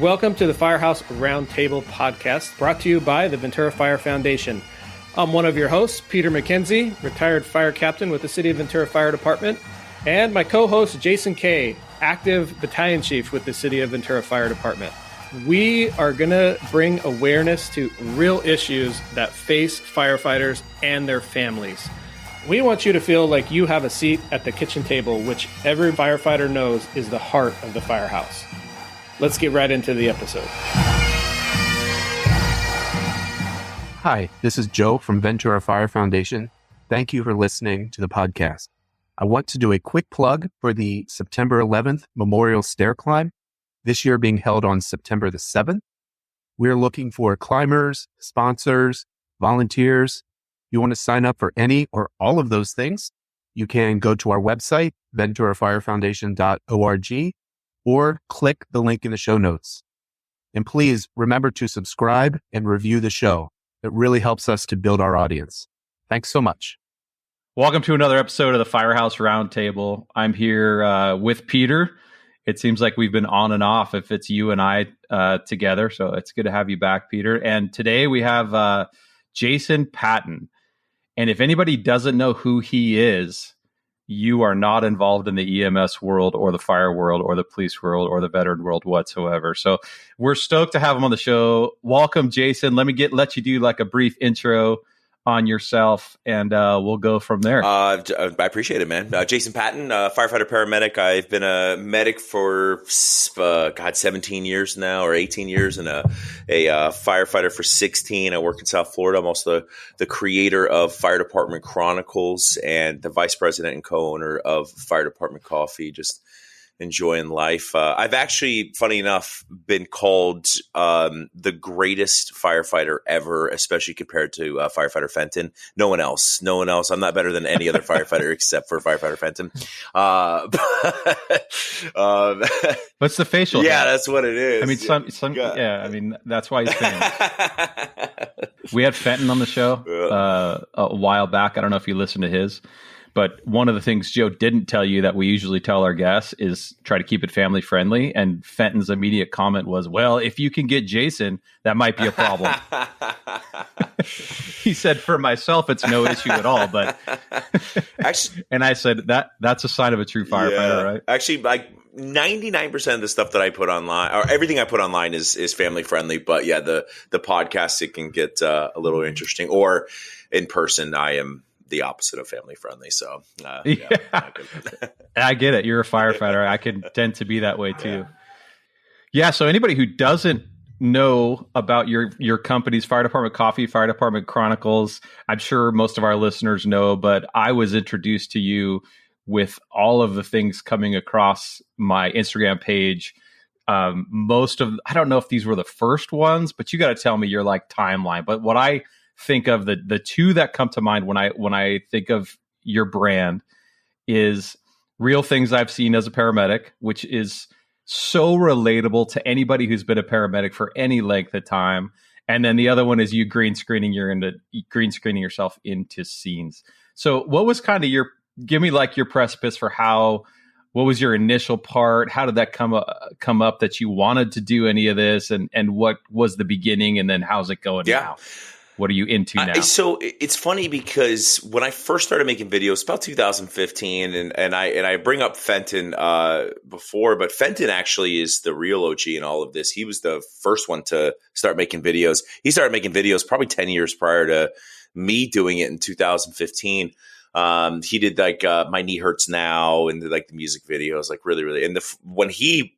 Welcome to the Firehouse Roundtable podcast, brought to you by the Ventura Fire Foundation. I'm one of your hosts, Peter McKenzie, retired fire captain with the City of Ventura Fire Department, and my co-host, Jason K., active battalion chief with the City of Ventura Fire Department. We are going to bring awareness to real issues that face firefighters and their families. We want you to feel like you have a seat at the kitchen table, which every firefighter knows is the heart of the firehouse. Let's get right into the episode. Hi, this is Joe from Ventura Fire Foundation. Thank you for listening to the podcast. I want to do a quick plug for the September 11th Memorial Stair Climb, this year being held on September the 7th. We're looking for climbers, sponsors, volunteers. If you want to sign up for any or all of those things, you can go to our website, venturafirefoundation.org, or click the link in the show notes. And please remember to subscribe and review the show. It really helps us to build our audience. Thanks so much. Welcome to another episode of the Firehouse Roundtable. I'm here with Peter. It seems like we've been on and off if it's you and I together. So it's good to have you back, Peter. And today we have Jason Patton. And if anybody doesn't know who he is, you are not involved in the EMS world or the fire world or the police world or the veteran world whatsoever. So we're stoked to have him on the show. Welcome, Jason. Let you do like a brief intro on yourself, and we'll go from there. I appreciate it, man. Jason Patton, firefighter paramedic. I've been a medic for 17 years now, or 18 years, and a firefighter for 16. I work in South Florida. I'm also the creator of Fire Department Chronicles and the vice president and co-owner of Fire Department Coffee. Just enjoying life. I've actually, funny enough, been called the greatest firefighter ever, especially compared to Firefighter Fenton. No one else. I'm not better than any other firefighter except for Firefighter Fenton. What's the facial? Yeah, hair? that's what it is. I mean, I mean, that's why he's famous. We had Fenton on the show a while back. I don't know if you listened to his. But one of the things Joe didn't tell you that we usually tell our guests is try to keep it family friendly. And Fenton's immediate comment was, well, if you can get Jason, that might be a problem. He said, for myself, it's no issue at all. But actually, and I said, that's a sign of a true firefighter, right? Actually, like 99% of the stuff that I put online, or everything I put online is family friendly. But yeah, the podcast, it can get a little interesting. Or in person, I am the opposite of family friendly. So yeah. I get it. You're a firefighter. I can tend to be that way too. Yeah. So anybody who doesn't know about your company's Fire Department Coffee, Fire Department Chronicles, I'm sure most of our listeners know, but I was introduced to you with all of the things coming across my Instagram page. I don't know if these were the first ones, but you got to tell me your like timeline. But what I think of the two that come to mind when I think of your brand is Real Things I've Seen as a Paramedic, which is so relatable to anybody who's been a paramedic for any length of time. And then the other one is you green screening yourself into scenes. So what was kind of give me like your precipice for what was your initial part? How did that come up that you wanted to do any of this, and what was the beginning, and then how's it going now? What are you into now? So it's funny because when I first started making videos, about 2015, and I bring up Fenton before, but Fenton actually is the real OG in all of this. He was the first one to start making videos. He started making videos probably 10 years prior to me doing it in 2015. He did like My Knee Hurts Now and like the music videos, like really, really. And when Say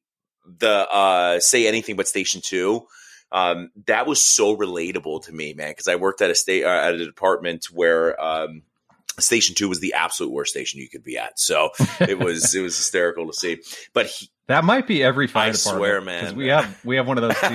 Anything But Station 2, that was so relatable to me, man, because I worked at a department where Station 2 was the absolute worst station you could be at. So it was hysterical to see. But that might be every fire department. I swear, man. Because we have one of those too.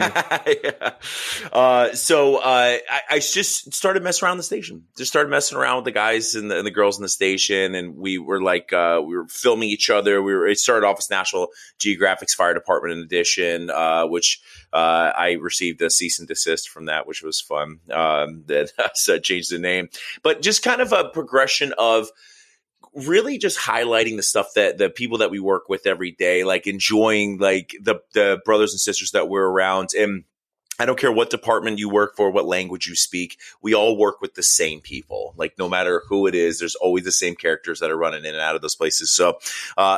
Yeah. So I just started messing around the station. Just started messing around with the guys and the girls in the station, and we were like we were filming each other. It started off as National Geographic's Fire Department Edition, which I received a cease and desist from that, which was fun. That changed the name, but just kind of a progression of really just highlighting the stuff that the people that we work with every day, like enjoying like the brothers and sisters that we're around. And I don't care what department you work for, what language you speak. We all work with the same people. Like no matter who it is, there's always the same characters that are running in and out of those places. So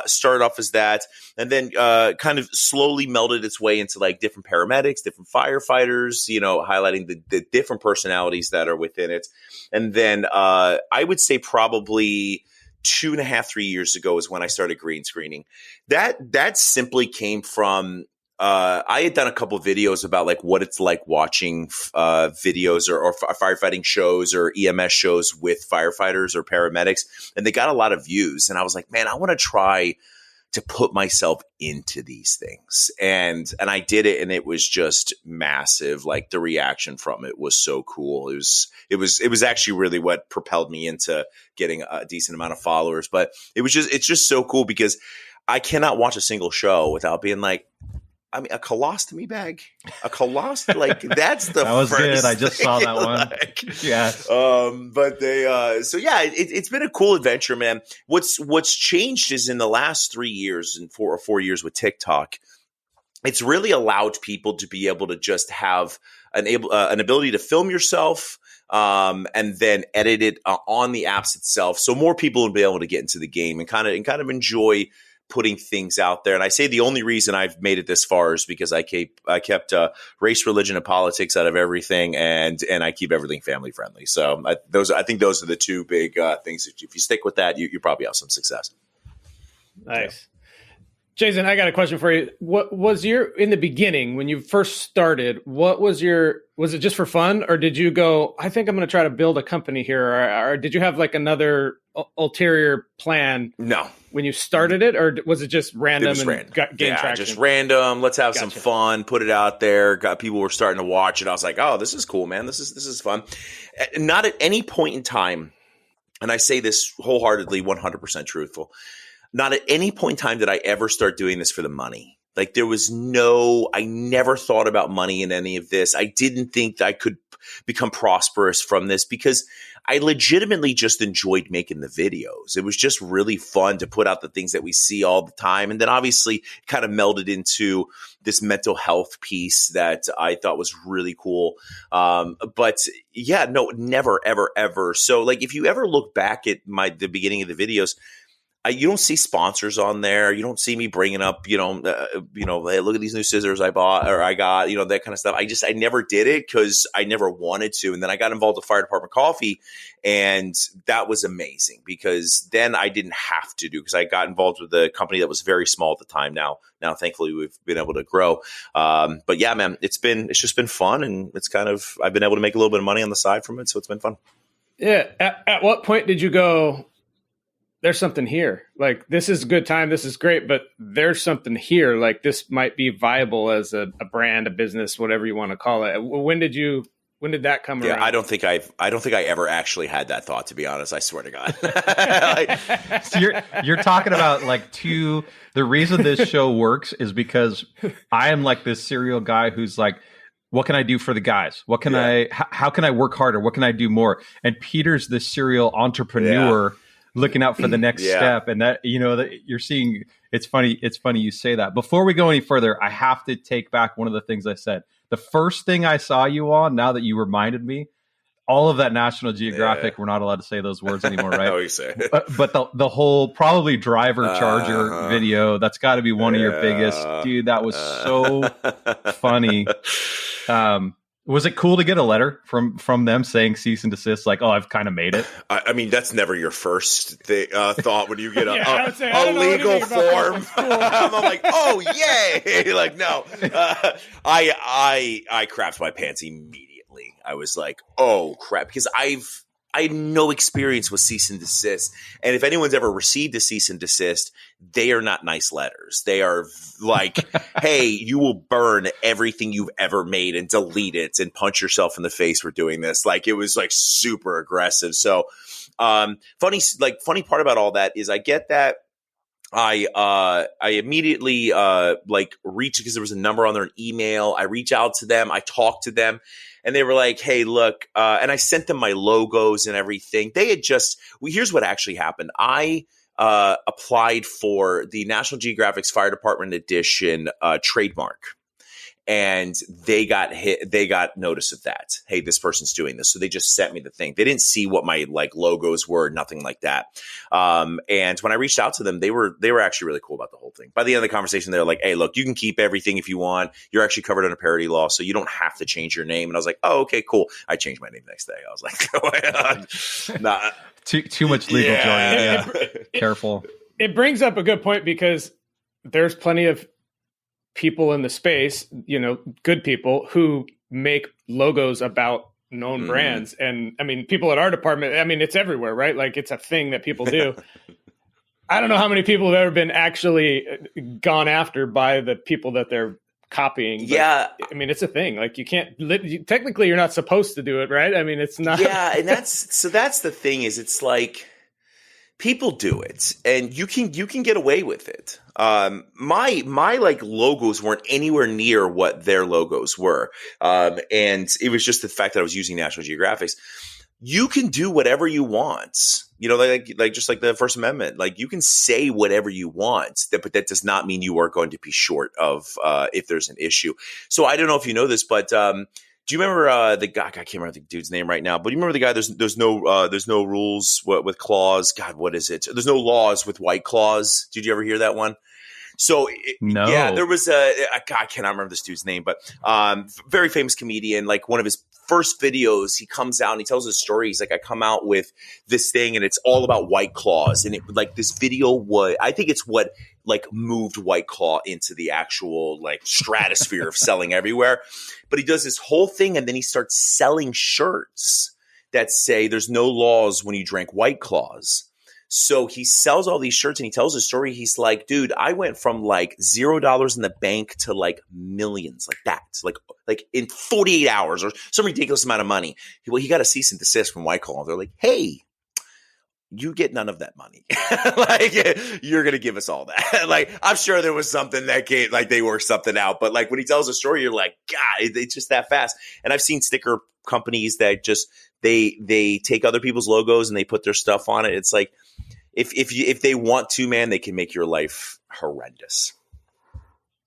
started off as that, and then kind of slowly melded its way into like different paramedics, different firefighters, highlighting the different personalities that are within it. And then I would say probably 2.5, 3 years ago is when I started green screening. That simply came from I had done a couple of videos about like what it's like watching videos or firefighting shows or EMS shows with firefighters or paramedics, and they got a lot of views. And I was like, man, I want to try to put myself into these things. And I did it, and it was just massive. Like the reaction from it was so cool. It was actually really what propelled me into getting a decent amount of followers. But it's just so cool because I cannot watch a single show without being like, I mean, a colostomy bag, like that's the that was first good. I just saw that one. Yes. But so yeah, it's been a cool adventure, man. What's changed is in the last 3 years and 4 years with TikTok, it's really allowed people to be able to just have an ability to film yourself, and then edit it on the apps itself. So more people will be able to get into the game and kind of enjoy putting things out there. And I say the only reason I've made it this far is because I kept race, religion, and politics out of everything, and I keep everything family friendly. So I think those are the two big things. If you stick with that, you probably have some success. Nice. Jason, I got a question for you. What was in the beginning when you first started, was it just for fun, or did you go, I think I'm going to try to build a company here, or did you have like another ulterior plan? No. When you started it, or was it just random? It was random. Gain traction? Just random. Let's have Gotcha. some fun. Put it out there. People were starting to watch it. I was like, oh, this is cool, man. This is fun. Not at any point in time, and I say this wholeheartedly, 100% truthful, not at any point in time did I ever start doing this for the money. Like I never thought about money in any of this. I didn't think that I could become prosperous from this because I legitimately just enjoyed making the videos. It was just really fun to put out the things that we see all the time. And then obviously kind of melded into this mental health piece that I thought was really cool. But yeah, no, never, ever, ever. So like, if you ever look back at the beginning of the videos, you don't see sponsors on there. You don't see me bringing up, hey, look at these new scissors I bought or I got, that kind of stuff. I never did it because I never wanted to. And then I got involved with Fire Department Coffee, and that was amazing because then I didn't have to because I got involved with a company that was very small at the time. Now, thankfully, we've been able to grow. But yeah, man, it's just been fun, and I've been able to make a little bit of money on the side from it. So it's been fun. Yeah. At what point did you go, there's something here, like this is a good time, this is great, but there's something here, like this might be viable as a brand, a business, whatever you want to call it? When did that come around? I don't think I ever actually had that thought, to be honest. I swear to God. So you're talking about the reason this show works is because I am like this serial guy who's like, what can I do for the guys? What can how can I work harder? What can I do more? And Peter's this serial entrepreneur. Yeah. Looking out for the next step, and that that you're seeing. It's funny you say that. Before we go any further, I have to take back one of the things I said. The first thing I saw you on, now that you reminded me, all of that National Geographic. We're not allowed to say those words anymore, right? Oh, you say. But the whole probably driver charger video. That's got to be one of your biggest, dude. That was so funny. Was it cool to get a letter from them saying cease and desist? Like, oh, I've kind of made it. I mean, that's never your first thought when you get a legal form. I'm like, oh, yay! Like, no, I crapped my pants immediately. I was like, oh crap, because I had no experience with cease and desist. And if anyone's ever received a cease and desist, they are not nice letters. They are like, hey, you will burn everything you've ever made and delete it and punch yourself in the face for doing this. Like, it was like super aggressive. So funny part about all that is I get that. I immediately like reached, because there was a number on their email. I reach out to them. I talked to them, and they were like, "Hey, look," and I sent them my logos and everything. They had just here's what actually happened. I applied for the National Geographic's Fire Department Edition trademark. And they got notice of that. Hey, this person's doing this. So they just sent me the thing. They didn't see what my like logos were, nothing like that. And when I reached out to them, they were actually really cool about the whole thing. By the end of the conversation, they're like, "Hey, look, you can keep everything if you want. You're actually covered under parody law, so you don't have to change your name." And I was like, "Oh, okay, cool." I changed my name the next day. I was like, "Oh, nah." Too much legal jargon. Yeah. Careful. It brings up a good point, because there's plenty of people in the space, good people who make logos about known brands. And I mean, people at our department, I mean, it's everywhere, right? Like, it's a thing that people do. I don't know how many people have ever been actually gone after by the people that they're copying. But, yeah. I mean, it's a thing. Like, you can't, technically you're not supposed to do it, right? I mean, it's not. Yeah. And that's the thing, is it's like, people do it, and you can get away with it. My like logos weren't anywhere near what their logos were, and it was just the fact that I was using National Geographics. You can do whatever you want, like just like the First Amendment. Like, you can say whatever you want, but that does not mean you are going to be short of if there's an issue. So I don't know if you know this, but do you remember the guy? I can't remember the dude's name right now, but you remember the guy? There's no rules with claws. God, what is it? There's no laws with white claws. Did you ever hear that one? So no. Yeah, there was I cannot remember this dude's name, but very famous comedian. Like, one of his first videos, he comes out and he tells his story. He's like, "I come out with this thing, and it's all about white claws." And it, like, this video I think it's what like moved White Claw into the actual like stratosphere of selling everywhere. But he does this whole thing, and then he starts selling shirts that say there's no laws when you drink White Claws. So he sells all these shirts, and he tells his story. He's like, "Dude, I went from like $0 in the bank to like millions, like that, like in 48 hours or some ridiculous amount of money." Well, he got a cease and desist from White Claw. They're like, "Hey, you get none of that money. Like, you're going to give us all that." Like, I'm sure there was something that came, like they worked something out. But like, when he tells a story, you're like, God, it's just that fast. And I've seen sticker companies that just, they take other people's logos and they put their stuff on it. It's like, if they want to, man, they can make your life horrendous.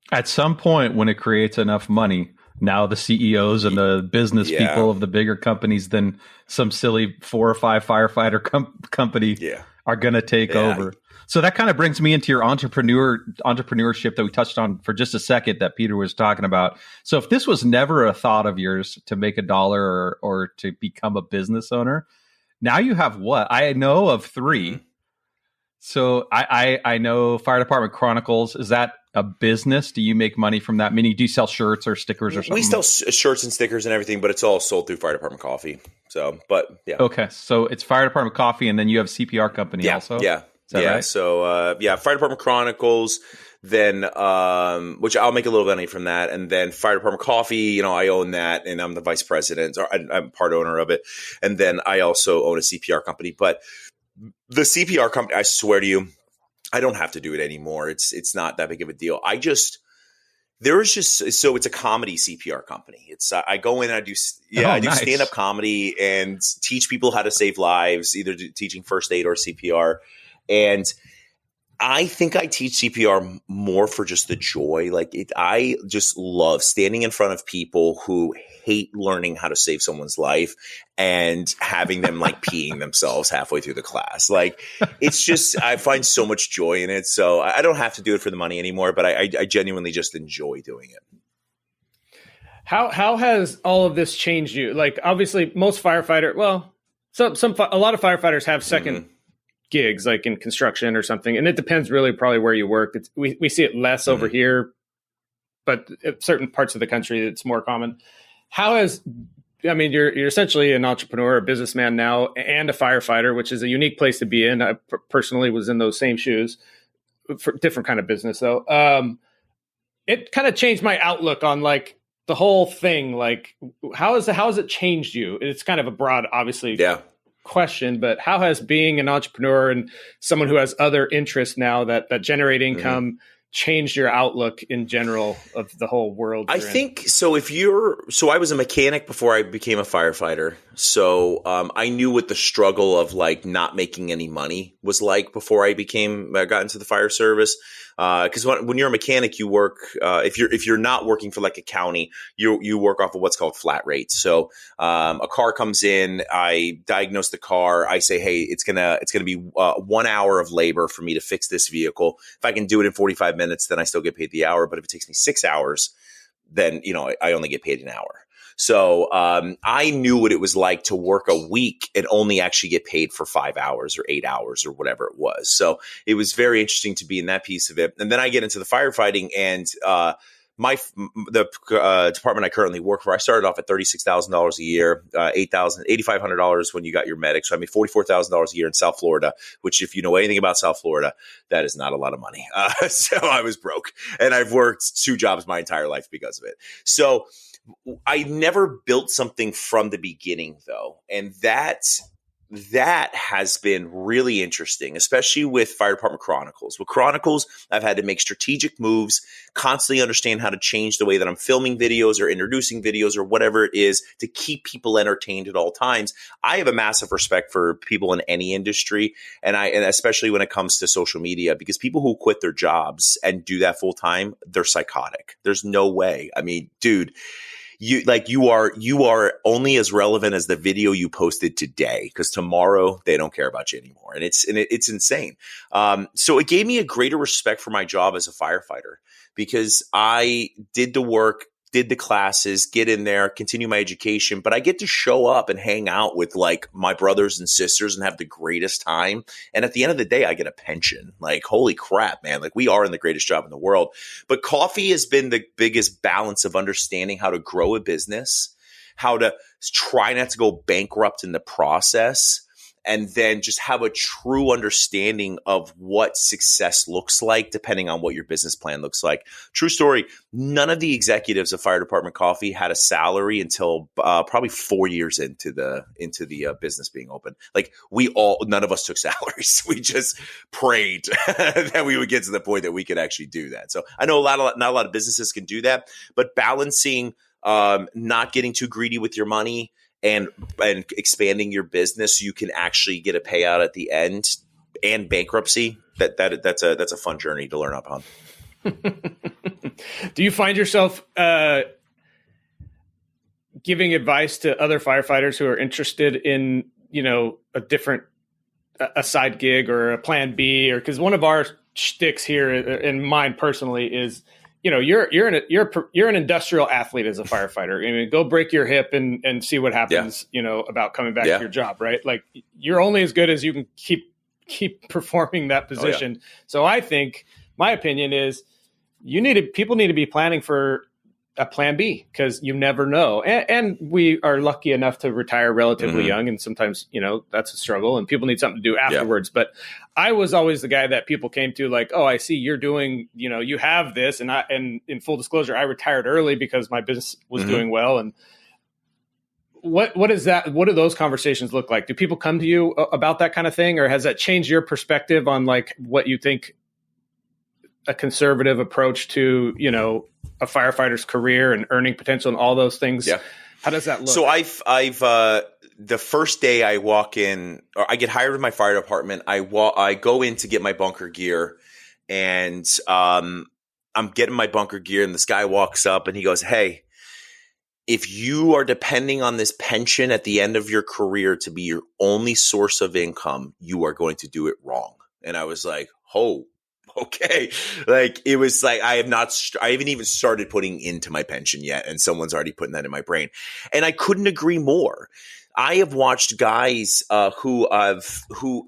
At some point, when it creates enough money, now the CEOs and the business people of the bigger companies than some silly 4 or 5 firefighter company are going to take over. So that kind of brings me into your entrepreneurship that we touched on for just a second that Peter was talking about. So if this was never a thought of yours to make $1 or to become a business owner, now you have what? I know of 3. So I know Fire Department Chronicles. Is that a business? Do you make money from that? Meaning, do you sell shirts or stickers or something? We sell shirts and stickers and everything, but it's all sold through Fire Department Coffee. So, but yeah. Okay. So it's Fire Department Coffee, and then you have a CPR company also? Yeah. Is that right? So, Fire Department Chronicles, then, which I'll make a little money from that. And then Fire Department Coffee, I own that, and I'm the vice president, or I'm part owner of it. And then I also own a CPR company. But the CPR company, I swear to you, I don't have to do it anymore. It's not that big of a deal. So it's a comedy CPR company. It's I go in and I do stand-up comedy and teach people how to save lives, either teaching first aid or CPR. And I think I teach CPR more for just the joy. I just love standing in front of people who hate learning how to save someone's life and having them like peeing themselves halfway through the class. Like, it's just, I find so much joy in it. So I don't have to do it for the money anymore, but I genuinely just enjoy doing it. How has all of this changed you? Like, obviously most a lot of firefighters have second gigs, like in construction or something. And it depends really probably where you work. We see it less over here, but in certain parts of the country, it's more common. You're essentially an entrepreneur, a businessman now, and a firefighter, which is a unique place to be in. I personally was in those same shoes for different kind of business though. It kind of changed my outlook on like the whole thing. Like, how has it changed you? It's kind of a broad, obviously, question, but how has being an entrepreneur and someone who has other interests now that generate income changed your outlook in general of the whole world? I think so. I was a mechanic before I became a firefighter. So I knew what the struggle of like not making any money was like before I got into the fire service. Because when you're a mechanic, you work. If you're not working for like a county, you work off of what's called flat rates. So a car comes in, I diagnose the car. I say, hey, it's gonna be 1 hour of labor for me to fix this vehicle. If I can do it in 45 minutes, then I still get paid the hour. But if it takes me 6 hours, then I only get paid an hour. So I knew what it was like to work a week and only actually get paid for 5 hours or 8 hours or whatever it was. So it was very interesting to be in that piece of it. And then I get into the firefighting, and the department I currently work for, I started off at $36,000 a year, $8,500 when you got your medic. So I made $44,000 a year in South Florida, which if you know anything about South Florida, that is not a lot of money. So I was broke, and I've worked 2 jobs my entire life because of it. So I never built something from the beginning, though. And that has been really interesting, especially with Fire Department Chronicles. With Chronicles, I've had to make strategic moves, constantly understand how to change the way that I'm filming videos or introducing videos or whatever it is to keep people entertained at all times. I have a massive respect for people in any industry, and especially when it comes to social media, because people who quit their jobs and do that full time, they're psychotic. There's no way. I mean, dude, you are only as relevant as the video you posted today, because tomorrow they don't care about you anymore. And it's insane. So it gave me a greater respect for my job as a firefighter, because I did the work, did the classes, get in there, continue my education, but I get to show up and hang out with like my brothers and sisters and have the greatest time. And at the end of the day, I get a pension. Like, holy crap, man. Like, we are in the greatest job in the world. But coffee has been the biggest balance of understanding how to grow a business, how to try not to go bankrupt in the process, and then just have a true understanding of what success looks like depending on what your business plan looks like. True story, none of the executives of Fire Department Coffee had a salary until probably 4 years into the business being open. Like, none of us took salaries. We just prayed that we would get to the point that we could actually do that. So I know not a lot of businesses can do that, but balancing not getting too greedy with your money and expanding your business so you can actually get a payout at the end, and bankruptcy, that's a fun journey to learn up on. Do you find yourself giving advice to other firefighters who are interested in, a side gig or a plan B? Or because one of our shticks here, and mine personally, is you're an industrial athlete as a firefighter. I mean, go break your hip and see what happens. About coming back to your job, right? Like, you're only as good as you can keep performing that position. Oh, yeah. So I think my opinion is people need to be planning for a plan B, because you never know. And we are lucky enough to retire relatively young, and sometimes that's a struggle, and people need something to do afterwards. But I was always the guy that people came to, like, oh, I see you're doing, you have this, and in full disclosure, I retired early because my business was doing well. And what is that? What do those conversations look like? Do people come to you about that kind of thing, or has that changed your perspective on like what you think a conservative approach to, a firefighter's career and earning potential and all those things? Yeah. How does that look? So I've the first day I walk in, or I get hired in my fire department, I go in to get my bunker gear, and I'm getting my bunker gear, and this guy walks up and he goes, "Hey, if you are depending on this pension at the end of your career to be your only source of income, you are going to do it wrong." And I was like, "Oh, okay." Like, it was like, I haven't even started putting into my pension yet, and someone's already putting that in my brain. And I couldn't agree more. I have watched guys who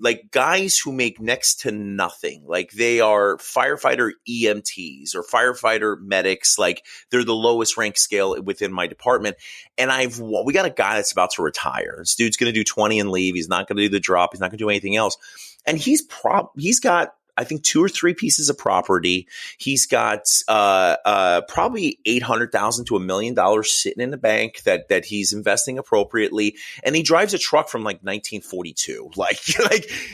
make next to nothing. Like, they are firefighter EMTs or firefighter medics. Like, they're the lowest rank scale within my department. And we got a guy that's about to retire. This dude's going to do 20 and leave. He's not going to do the drop. He's not going to do anything else. And he's got, I think 2 or 3 pieces of property. He's got probably $800,000 to $1 million sitting in the bank that he's investing appropriately, and he drives a truck from like 1942. Like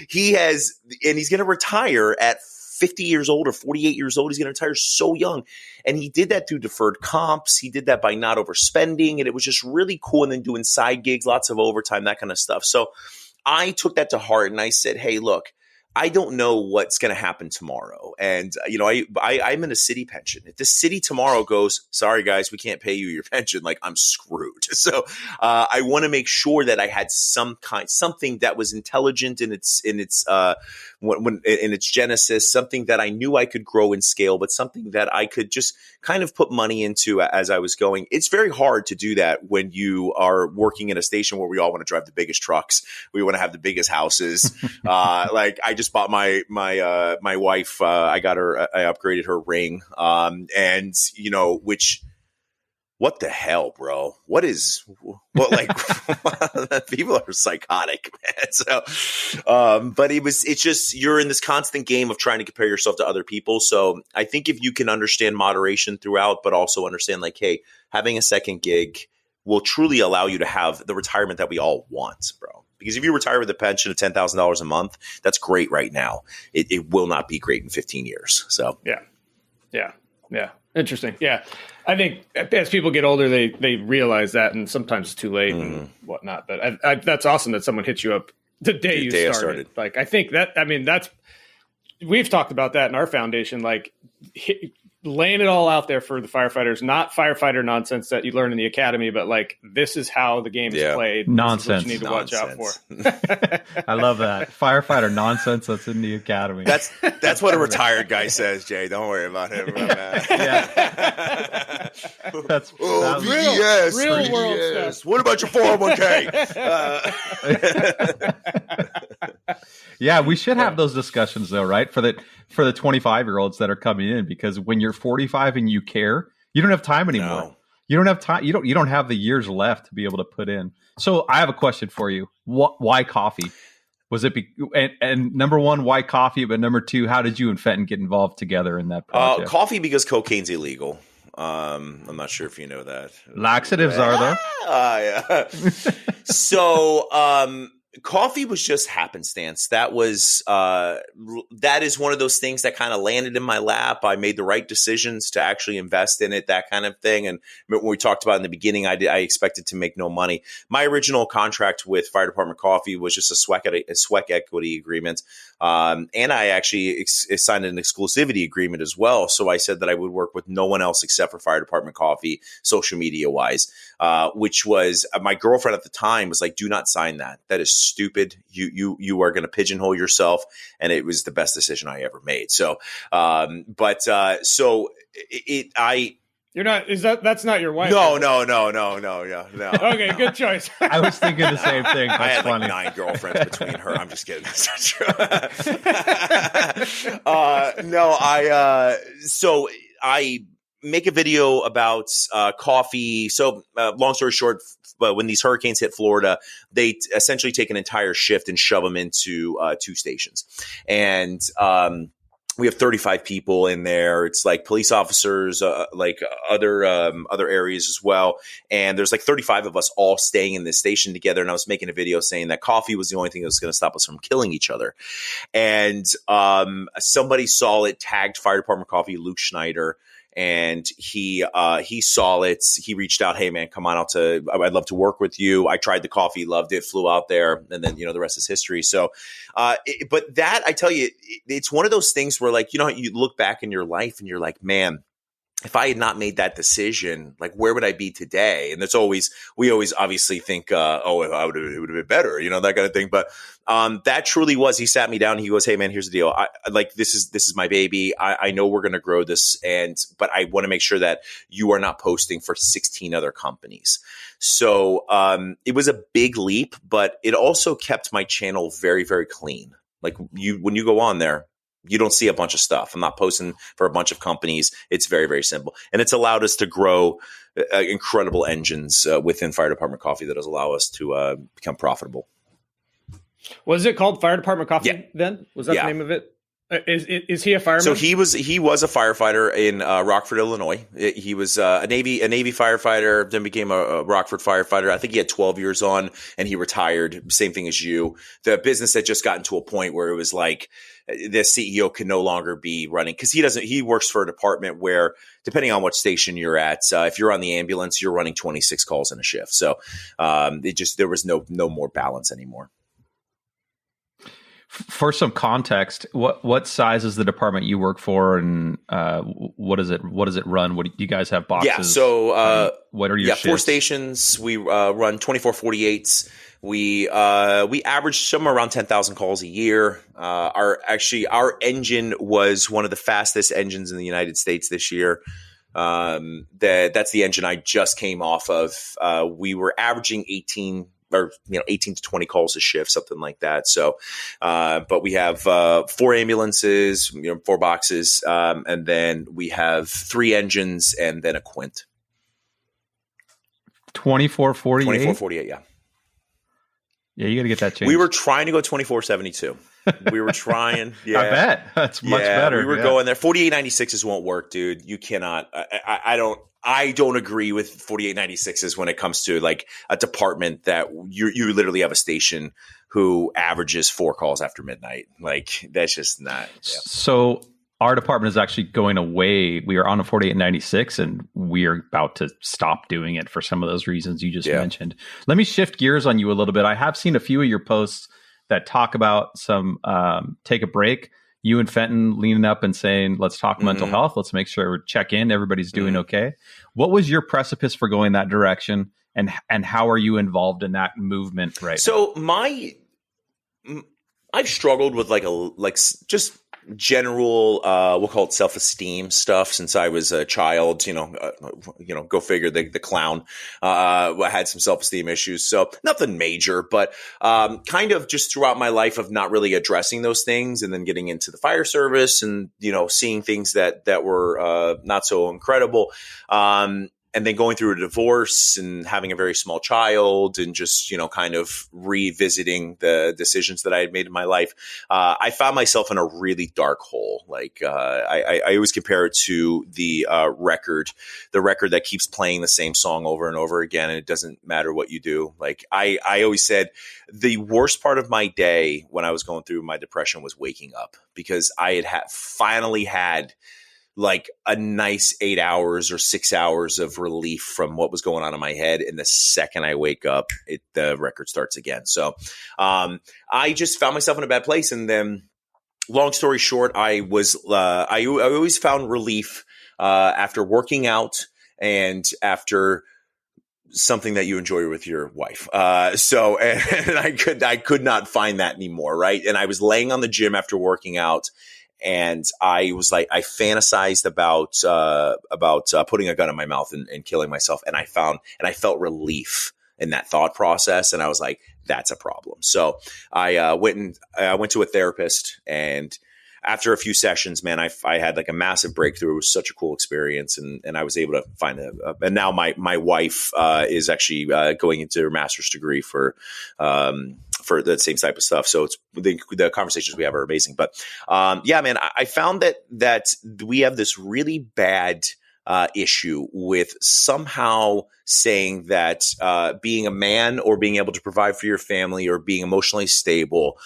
he has, and he's going to retire at 50 years old or 48 years old. He's going to retire so young. And he did that through deferred comps. He did that by not overspending. And it was just really cool. And then doing side gigs, lots of overtime, that kind of stuff. So I took that to heart and I said, hey, look, I don't know what's going to happen tomorrow. And, I'm in a city pension. If the city tomorrow goes, sorry, guys, we can't pay you your pension, like I'm screwed. So I want to make sure that I had something that was intelligent in its genesis, something that I knew I could grow and scale, but something that I could just kind of put money into as I was going. It's very hard to do that when you are working in a station where we all want to drive the biggest trucks. We want to have the biggest houses. Like I just bought my wife. I upgraded her ring. What the hell, bro? People are psychotic, man. So, but it's just, you're in this constant game of trying to compare yourself to other people. So I think if you can understand moderation throughout, but also understand like, hey, having a second gig will truly allow you to have the retirement that we all want, bro. Because if you retire with a pension of $10,000 a month, that's great right now. It will not be great in 15 years. So, yeah. Interesting. Yeah. I think as people get older, they realize that, and sometimes it's too late and whatnot. But that's awesome that someone hits you up the day you started. Like, I think that's, we've talked about that in our foundation, like laying it all out there for the firefighters, not firefighter nonsense that you learn in the academy, but like, this is how the game is played. Nonsense. You need to watch out for. I love that. Firefighter nonsense that's in the academy. That's what a retired guy says, Jay. Don't worry about him. Yeah. That's VES, real world stuff. What about your 401k? Yeah, we should have those discussions though, right? For the 25-year-olds that are coming in, because when you're 45 and you care, you don't have time anymore. No. You don't have time. You don't have the years left to be able to put in. So I have a question for you. Why coffee? Was it and number one, why coffee? But number two, how did you and Fenton get involved together in that project? Coffee, because cocaine's illegal. I'm not sure if you know that. Laxatives are though. Yeah. So, coffee was just happenstance. That is one of those things that kind of landed in my lap. I made the right decisions to actually invest in it, that kind of thing. And when we talked about in the beginning, I expected to make no money. My original contract with Fire Department Coffee was just a sweat equity agreement. And I actually signed an exclusivity agreement as well. So I said that I would work with no one else except for Fire Department Coffee, social media wise, which was my girlfriend at the time was like, do not sign that. That is stupid. You are going to pigeonhole yourself. And it was the best decision I ever made. So, You're not, that's not your wife? No. Okay, good choice. I was thinking the same thing. That's I had funny. like 9 girlfriends between her. I'm just kidding. That's not true. So I make a video about coffee. So long story short, when these hurricanes hit Florida, they essentially take an entire shift and shove them into 2 stations. And we have 35 people in there. It's like police officers, like other areas as well. And there's like 35 of us all staying in this station together. And I was making a video saying that coffee was the only thing that was going to stop us from killing each other. And somebody saw it, tagged Fire Department Coffee, Luke Schneider. And he saw it. He reached out. Hey man, come on out I'd love to work with you. I tried the coffee, loved it, flew out there. And then, the rest is history. So, but that, I tell you, it's one of those things where like, you look back in your life and you're like, man, if I had not made that decision, like where would I be today? And we always obviously think, it would have been better, that kind of thing. But that truly was, he sat me down and he goes, hey man, here's the deal. This is my baby. I know we're going to grow this. But I want to make sure that you are not posting for 16 other companies. So, it was a big leap, but it also kept my channel very, very clean. Like when you go on there, you don't see a bunch of stuff. I'm not posting for a bunch of companies. It's very, very simple. And it's allowed us to grow incredible engines within Fire Department Coffee that has allowed us to become profitable. Was it called Fire Department Coffee then? Was that the name of it? Is he a fireman? So he was a firefighter in Rockford, Illinois. He was a Navy firefighter, then became a Rockford firefighter. I think he had 12 years on, and he retired. Same thing as you. The business had just gotten to a point where it was like the CEO can no longer be running, because he works for a department where, depending on what station you're at, if you're on the ambulance, you're running 26 calls in a shift. So there was no more balance anymore. For some context, what size is the department you work for, and what does it run? What do you guys have boxes? Yeah, so what are your shifts? 4 stations. We run 24 48s. We average somewhere around 10,000 calls a year. Our engine was one of the fastest engines in the United States this year. That's the engine I just came off of. We were averaging 18 to 20 calls a shift, something like that. So, but we have 4 ambulances, 4 boxes, and then we have 3 engines and then a quint. 24/48? 24/48, yeah. Yeah, you got to get that changed. We were trying to go 24/72. We were trying. Yeah, I bet that's much better. We were going there. 4896s won't work, dude. You cannot. I don't agree with 4896s when it comes to like a department that you literally have a station who averages 4 calls after midnight. Like, that's just not. Yeah. So our department is actually going away. We are on a 4896, and we are about to stop doing it for some of those reasons you just mentioned. Let me shift gears on you a little bit. I have seen a few of your posts that talk about some take a break. You and Fenton leaning up and saying, let's talk mental health. Let's make sure we check in. Everybody's doing okay. What was your precipice for going that direction? And how are you involved in that movement right now? So I've struggled with just general, we'll call it self-esteem stuff since I was a child, go figure, the clown, had some self-esteem issues. So nothing major, but, kind of just throughout my life of not really addressing those things, and then getting into the fire service and, seeing things that were, not so incredible. And then going through a divorce and having a very small child, and just, kind of revisiting the decisions that I had made in my life, I found myself in a really dark hole. Like, I always compare it to the record that keeps playing the same song over and over again, and it doesn't matter what you do. Like, I always said the worst part of my day when I was going through my depression was waking up, because I had finally had like a nice 8 hours or 6 hours of relief from what was going on in my head. And the second I wake up, the record starts again. So I just found myself in a bad place. And then, long story short, I always found relief after working out and after something that you enjoy with your wife. And I could not find that anymore. Right. And I was laying on the gym after working out, and I was like, I fantasized about putting a gun in my mouth and killing myself. And I felt relief in that thought process. And I was like, that's a problem. So I went to a therapist, and after a few sessions, man, I had like a massive breakthrough. It was such a cool experience. And I was able to find and now my wife is actually going into her master's degree for the same type of stuff. So it's the conversations we have are amazing. But yeah, man, I found that we have this really bad issue with somehow saying that being a man or being able to provide for your family or being emotionally stable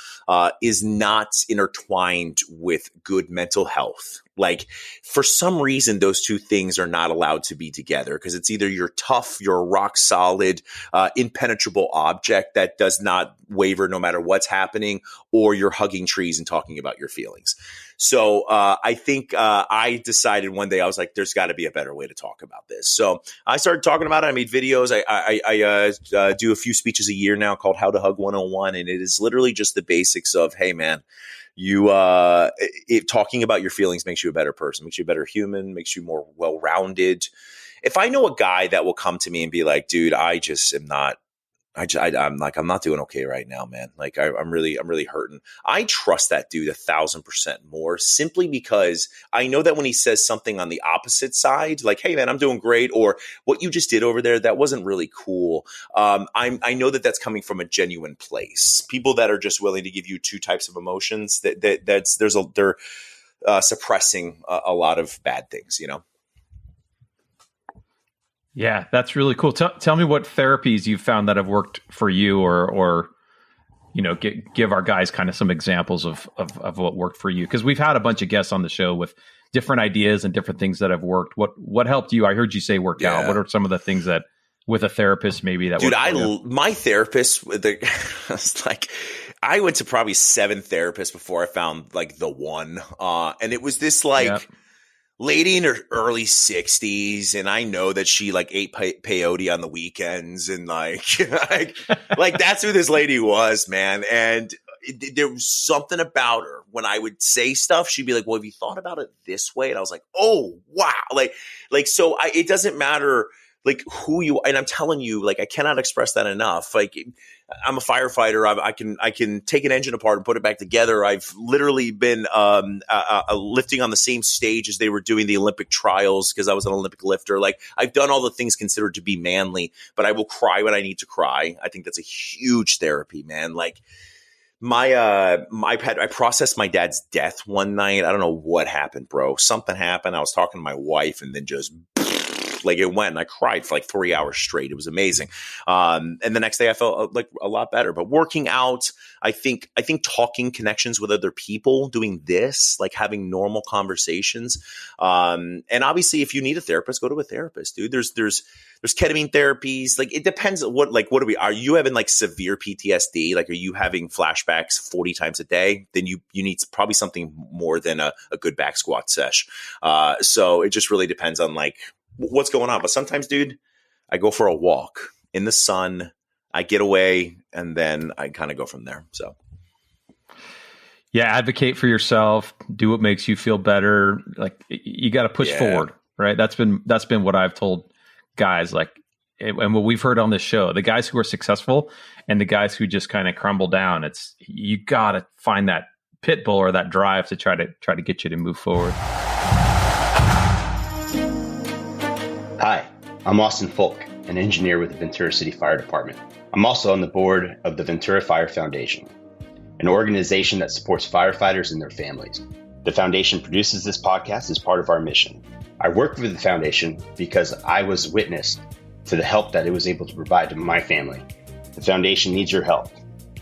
is not intertwined with good mental health. Like, for some reason, those two things are not allowed to be together, because it's either you're tough, you're a rock solid, impenetrable object that does not waver no matter what's happening, or you're hugging trees and talking about your feelings. So I think I decided one day, I was like, there's got to be a better way to talk about this. So I started talking about it. I made videos. I do a few speeches a year now called How to Hug 101. And it is literally just the basics of, hey, man, talking about your feelings makes you a better person, makes you a better human, makes you more well-rounded. If I know a guy that will come to me and be like, dude, I I'm like, I'm not doing okay right now, man. Like I'm really hurting. I trust that dude 1,000% more simply because I know that when he says something on the opposite side, like, hey man, I'm doing great, or what you just did over there, that wasn't really cool. I know that that's coming from a genuine place. People that are just willing to give you two types of emotions, they're suppressing a lot of bad things, you know? Yeah, that's really cool. Tell me what therapies you've found that have worked for you, or give our guys kind of some examples of what worked for you. Because we've had a bunch of guests on the show with different ideas and different things that have worked. What helped you? I heard you say worked out. What are some of the things that with a therapist maybe that worked? My therapist, was like, I went to probably 7 therapists before I found like the one. And it was this lady in her early 60s, and I know that she like ate peyote on the weekends, and like that's who this lady was, man. And there was something about her. When I would say stuff, she'd be like, well, have you thought about it this way? And I was like, oh wow, so it doesn't matter like who you, and I'm telling you, like, I cannot express that enough. Like, I'm a firefighter. I can take an engine apart and put it back together. I've literally been lifting on the same stage as they were doing the Olympic trials because I was an Olympic lifter. Like, I've done all the things considered to be manly, but I will cry when I need to cry. I think that's a huge therapy, man. Like, I processed my dad's death one night. I don't know what happened, bro. Something happened. I was talking to my wife, and then just like it went, and I cried for like 3 hours straight. It was amazing. And the next day I felt like a lot better. But working out, I think talking connections with other people, doing this, like having normal conversations. And obviously if you need a therapist, go to a therapist, dude. There's ketamine therapies. Like, it depends what are you having like severe PTSD? Like, are you having flashbacks 40 times a day? Then you need probably something more than a good back squat sesh. So it just really depends on like what's going on. But sometimes, dude, I go for a walk in the sun, I get away, and then I kind of go from there. So yeah, advocate for yourself, do what makes you feel better. Like, you got to push forward, right? That's been what I've told guys, like, and what we've heard on this show, the guys who are successful and the guys who just kind of crumble down. It's, you got to find that pit bull or that drive to try to get you to move forward. Hi, I'm Austin Folk, an engineer with the Ventura City Fire Department. I'm also on the board of the Ventura Fire Foundation, an organization that supports firefighters and their families. The foundation produces this podcast as part of our mission. I worked with the foundation because I was witness to the help that it was able to provide to my family. The foundation needs your help.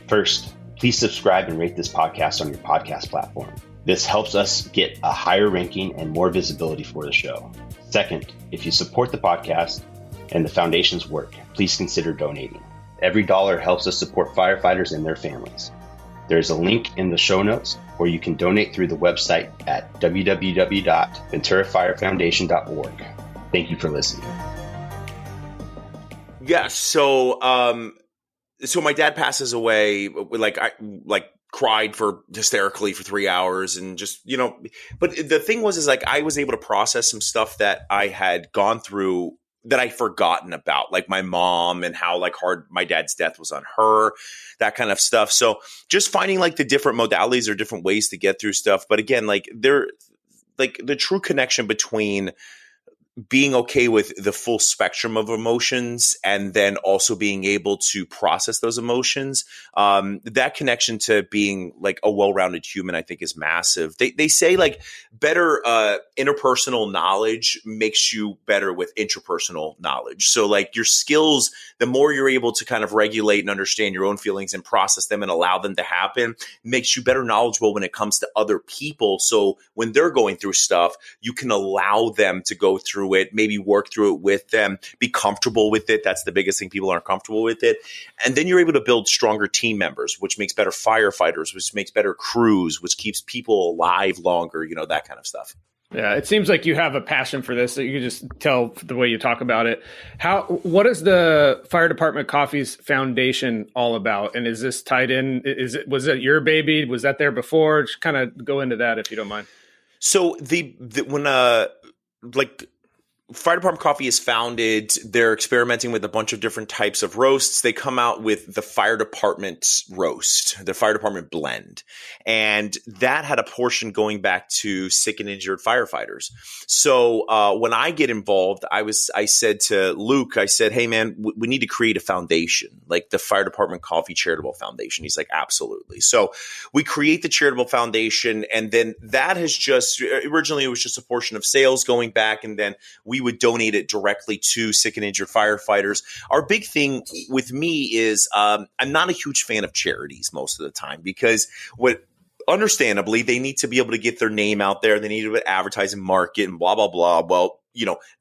First, please subscribe and rate this podcast on your podcast platform. This helps us get a higher ranking and more visibility for the show. Second, if you support the podcast and the foundation's work, please consider donating. Every dollar helps us support firefighters and their families. There's a link in the show notes where you can donate through the website at www.venturafirefoundation.org. Thank you for listening. Yeah. So my dad passes away. I cried hysterically for 3 hours, and just, but the thing was like, I was able to process some stuff that I had gone through that I'd forgotten about, like my mom and how like hard my dad's death was on her, that kind of stuff. So just finding like the different modalities or different ways to get through stuff. But again, like the true connection between being okay with the full spectrum of emotions and then also being able to process those emotions, that connection to being like a well-rounded human, I think, is massive. They say like better interpersonal knowledge makes you better with intrapersonal knowledge. So like your skills, the more you're able to kind of regulate and understand your own feelings and process them and allow them to happen, makes you better knowledgeable when it comes to other people. So when they're going through stuff, you can allow them to go through it, maybe work through it with them, be comfortable with it. That's the biggest thing. People aren't comfortable with it. And then you're able to build stronger team members, which makes better firefighters, which makes better crews, which keeps people alive longer, that kind of stuff. Yeah, it seems like you have a passion for this. You can just tell the way you talk about it. What is the Fire Department Coffee's foundation all about? And is this tied in? Was it your baby? Was that there before? Just kind of go into that if you don't mind. So Fire Department Coffee is founded. They're experimenting with a bunch of different types of roasts. They come out with the Fire Department roast, the Fire Department blend. And that had a portion going back to sick and injured firefighters. So when I get involved, I said to Luke, I said, hey, man, we need to create a foundation, like the Fire Department Coffee Charitable Foundation. He's like, absolutely. So we create the charitable foundation. And then that has just, originally it was just a portion of sales going back. And then we would donate it directly to sick and injured firefighters. Our big thing with me is I'm not a huge fan of charities most of the time because understandably, they need to be able to get their name out there. They need to advertise and market and blah, blah, blah. Well,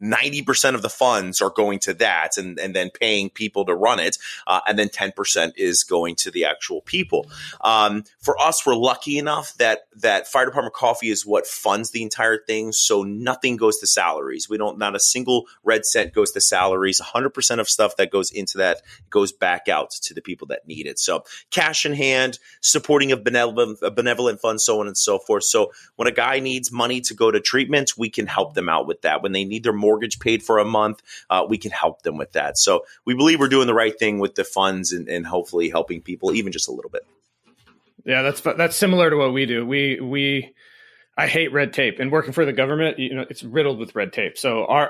90% of the funds are going to that and then paying people to run it. And then 10% is going to the actual people. For us, we're lucky enough that Fire Department Coffee is what funds the entire thing. So nothing goes to salaries. Not a single red cent goes to salaries. 100% of stuff that goes into that goes back out to the people that need it. So cash in hand, supporting a benevolent fund, so on and so forth. So when a guy needs money to go to treatment, we can help them out with that. When they need their mortgage paid for a month, we can help them with that. So we believe we're doing the right thing with the funds and hopefully helping people even just a little bit. Yeah, that's similar to what we do. I hate red tape, and working for the government, it's riddled with red tape. So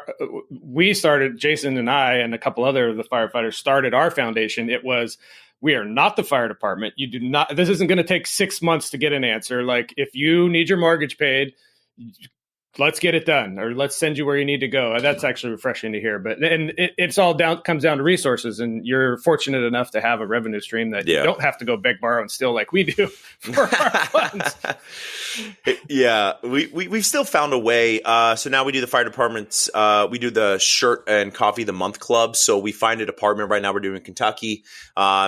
Jason and I and a couple other of the firefighters started our foundation. It was, we are not the fire department. This isn't going to take 6 months to get an answer. Like, if you need your mortgage paid, let's get it done, or let's send you where you need to go. That's actually refreshing to hear. But it's all comes down to resources, and you're fortunate enough to have a revenue stream that you don't have to go beg, borrow, and steal like we do for our funds. Yeah, we've still found a way. So now we do the fire departments. We do the shirt and coffee the month club. So we find a department. Right now we're doing Kentucky.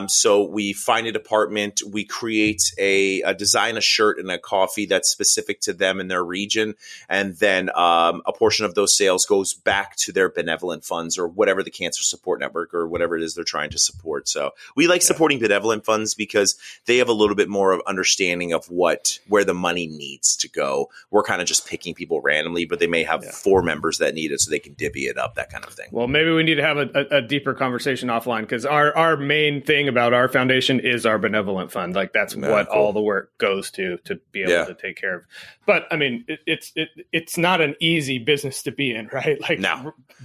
So we find a department. We create design a shirt and a coffee that's specific to them in their region, and then a portion of those sales goes back to their benevolent funds or whatever, the Cancer Support Network or whatever it is they're trying to support. So we like supporting benevolent funds because they have a little bit more of understanding of where the money needs to go. We're kind of just picking people randomly, but they may have 4 members that need it so they can divvy it up, that kind of thing. Well, maybe we need to have a deeper conversation offline, because our main thing about our foundation is our benevolent fund. Like, that's what all the work goes to be able to take care of. But I mean, it's not an easy business to be in, right? Like,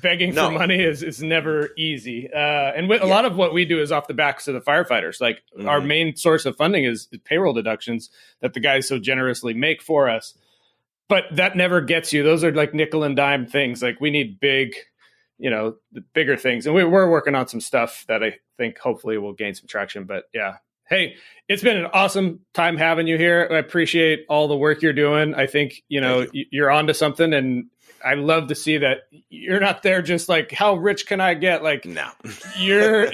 begging for money is never easy. And a lot of what we do is off the backs of the firefighters. Like, our main source of funding is payroll deductions that the guys so generously make for us. But that never gets you. Those are like nickel and dime things. Like, we need bigger things. And we're working on some stuff that I think hopefully will gain some traction. But yeah. Hey, it's been an awesome time having you here. I appreciate all the work you're doing. I think, you're onto something, and I love to see that you're not there just like, how rich can I get? Like, no, you're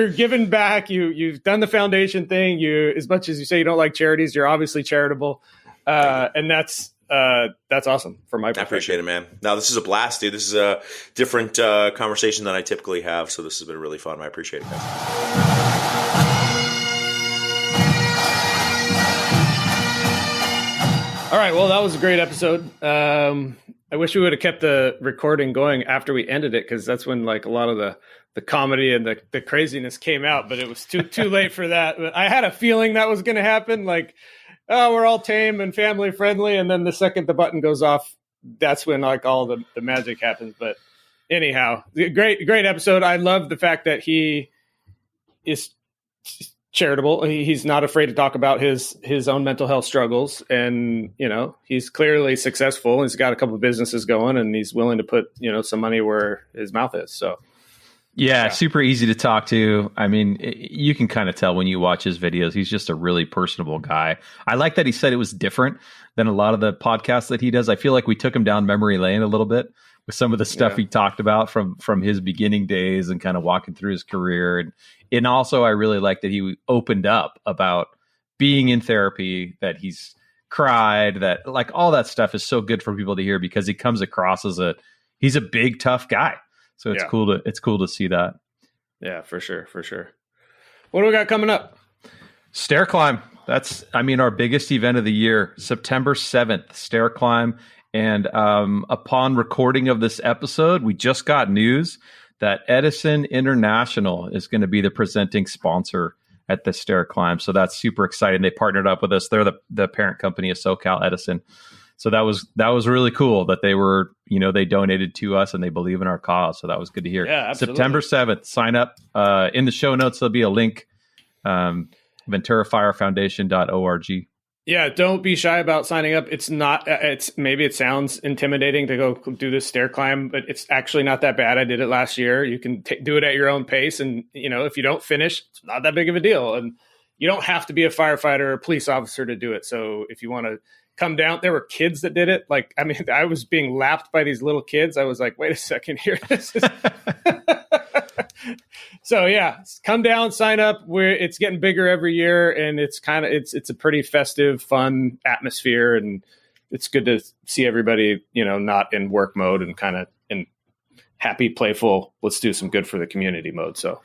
giving back. You've done the foundation thing. As much as you say you don't like charities, you're obviously charitable. And that's awesome from my perspective. I appreciate it, man. No, this is a blast, dude. This is a different conversation than I typically have. So this has been really fun. I appreciate it, guys. All right. Well, that was a great episode. I wish we would have kept the recording going after we ended it, because that's when like a lot of the comedy and the craziness came out, but it was too late for that. But I had a feeling that was going to happen. Like, oh, we're all tame and family friendly. And then the second the button goes off, that's when like all the magic happens. But anyhow, great episode. I love the fact that he is charitable. He's not afraid to talk about his own mental health struggles, and he's clearly successful. He's got a couple of businesses going, and he's willing to put some money where his mouth is. So yeah, super easy to talk to. I mean, you can kind of tell when you watch his videos. He's just a really personable guy. I like that he said it was different than a lot of the podcasts that he does. I feel like we took him down memory lane a little bit with some of the stuff he talked about from his beginning days and kind of walking through his career. And also, I really like that he opened up about being in therapy, that he's cried, that like all that stuff is so good for people to hear, because he comes across as he's a big, tough guy. So it's cool to see that. Yeah, for sure. What do we got coming up? Stair climb. That's, our biggest event of the year, September 7th, stair climb. And upon recording of this episode, we just got news that Edison International is going to be the presenting sponsor at the stair climb. So that's super exciting. They partnered up with us. They're the parent company of SoCal Edison. So that was really cool that they were, they donated to us and they believe in our cause. So that was good to hear. Yeah, absolutely. September 7th, sign up. In the show notes, there'll be a link, VenturaFireFoundation.org. Yeah, don't be shy about signing up. Maybe it sounds intimidating to go do this stair climb, but it's actually not that bad. I did it last year. You can do it at your own pace. And, if you don't finish, it's not that big of a deal. And you don't have to be a firefighter or a police officer to do it. So if you want to come down, there were kids that did it. I was being lapped by these little kids. I was like, wait a second here. This is... So yeah, come down, sign up. It's getting bigger every year, and it's a pretty festive, fun atmosphere, and it's good to see everybody, not in work mode and kind of in happy, playful, let's do some good for the community mode. So,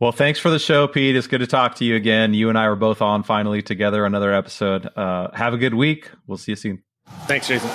well, thanks for the show, Pete. It's good to talk to you again. You and I were both on finally together, another episode. Have a good week. We'll see you soon. Thanks, Jason.